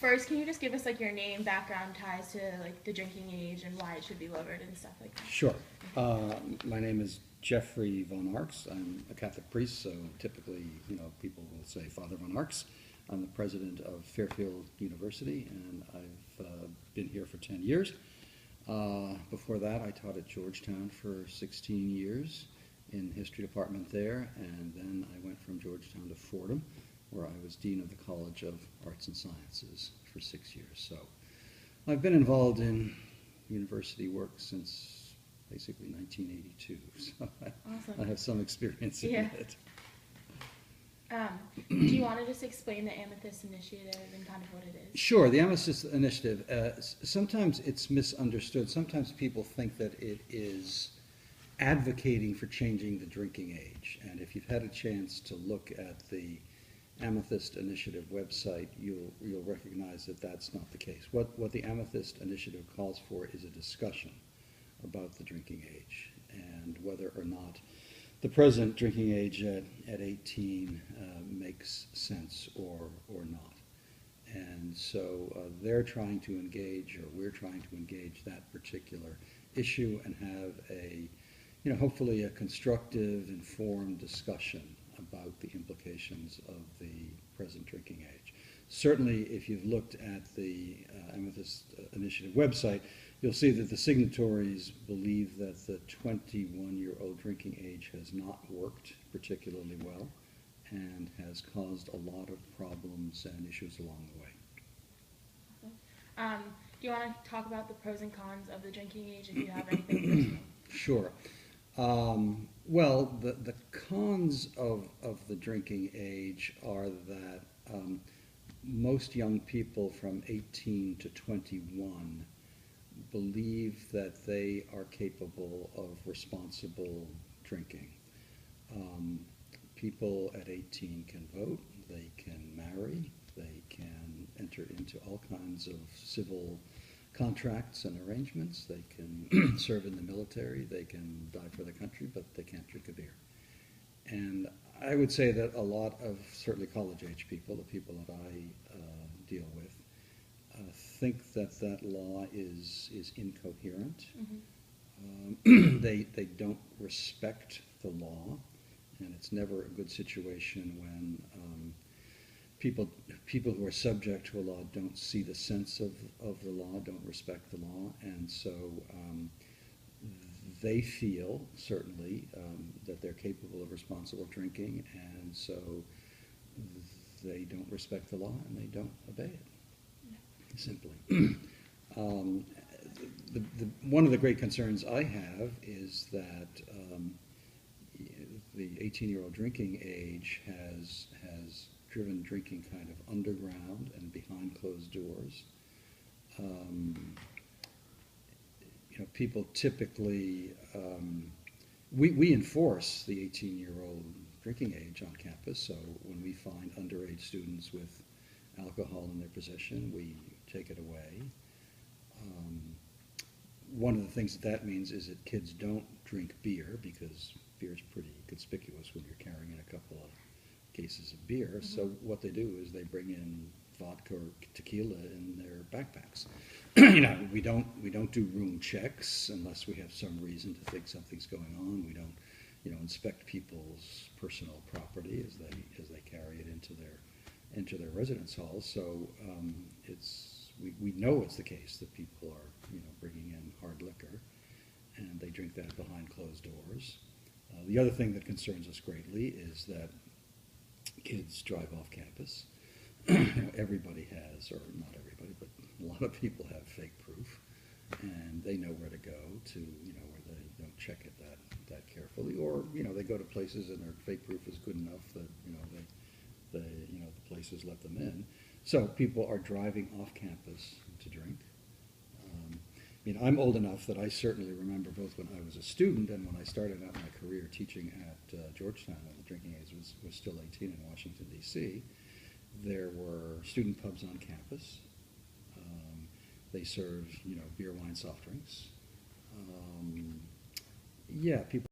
First, can you just give us like your name, background, ties to like the drinking age and why it should be lowered and stuff like that? Sure. My name is Jeffrey Von Arx. I'm a Catholic priest, so typically, people will say Father Von Arx. I'm the president of Fairfield University, and I've been here for 10 years. Before that, I taught at Georgetown for 16 years in the history department there, and then I went from Georgetown to Fordham, where I was dean of the College of Arts and Sciences for 6 years. So I've been involved in university work since basically 1982, so Awesome. I have some experience in Yeah. it. Do you want to just explain the Amethyst Initiative and kind of what it is? Sure, the Amethyst Initiative, sometimes it's misunderstood. Sometimes people think that it is advocating for changing the drinking age. And if you've had a chance to look at the Amethyst Initiative website, you'll recognize that that's not the case. What the Amethyst Initiative calls for is a discussion about the drinking age and whether or not the present drinking age at 18 makes sense or not. And so they're trying to engage, or we're trying to engage that particular issue and have hopefully a constructive, informed discussion about the implications of the present drinking age. Certainly, if you've looked at the Amethyst Initiative website, you'll see that the signatories believe that the 21-year-old drinking age has not worked particularly well and has caused a lot of problems and issues along the way. Do you want to talk about the pros and cons of the drinking age if you have anything personal? Sure. Well, the cons of the drinking age are that most young people from 18 to 21 believe that they are capable of responsible drinking. People at 18 can vote, they can marry, they can enter into all kinds of civil contracts and arrangements, they can serve in the military, they can die for the country, but they can't drink a beer. And I would say that a lot of certainly college-age people, the people that I deal with, think that that law is incoherent. Mm-hmm. They don't respect the law, and it's never a good situation when people who are subject to a law don't see the sense of the law, don't respect the law, and so they feel certainly that they're capable of responsible drinking, and so they don't respect the law and they don't obey it. Simply. One of the great concerns I have is that the 18-year-old drinking age has driven drinking kind of underground and behind closed doors. People typically, we enforce the 18-year-old drinking age on campus, so when we find underage students with alcohol in their possession, we take it away. One of the things that means is that kids don't drink beer, because beer is pretty conspicuous when you're carrying in a couple of cases of beer. Mm-hmm. So what they do is they bring in vodka or tequila in their backpacks. We don't do room checks unless we have some reason to think something's going on. We don't, inspect people's personal property as they carry it into their residence halls. So we know it's the case that people are bringing in hard liquor, and they drink that behind closed doors. The other thing that concerns us greatly is that kids drive off campus. Everybody has, or not everybody, but a lot of people have fake proof, and they know where to go to, where they don't check it that carefully, or they go to places and their fake proof is good enough that the places let them in. So people are driving off campus to drink. I'm old enough that I certainly remember both when I was a student and when I started out my career teaching at Georgetown, when the drinking age was still 18 in Washington, D.C. There were student pubs on campus. They served, beer, wine, soft drinks. People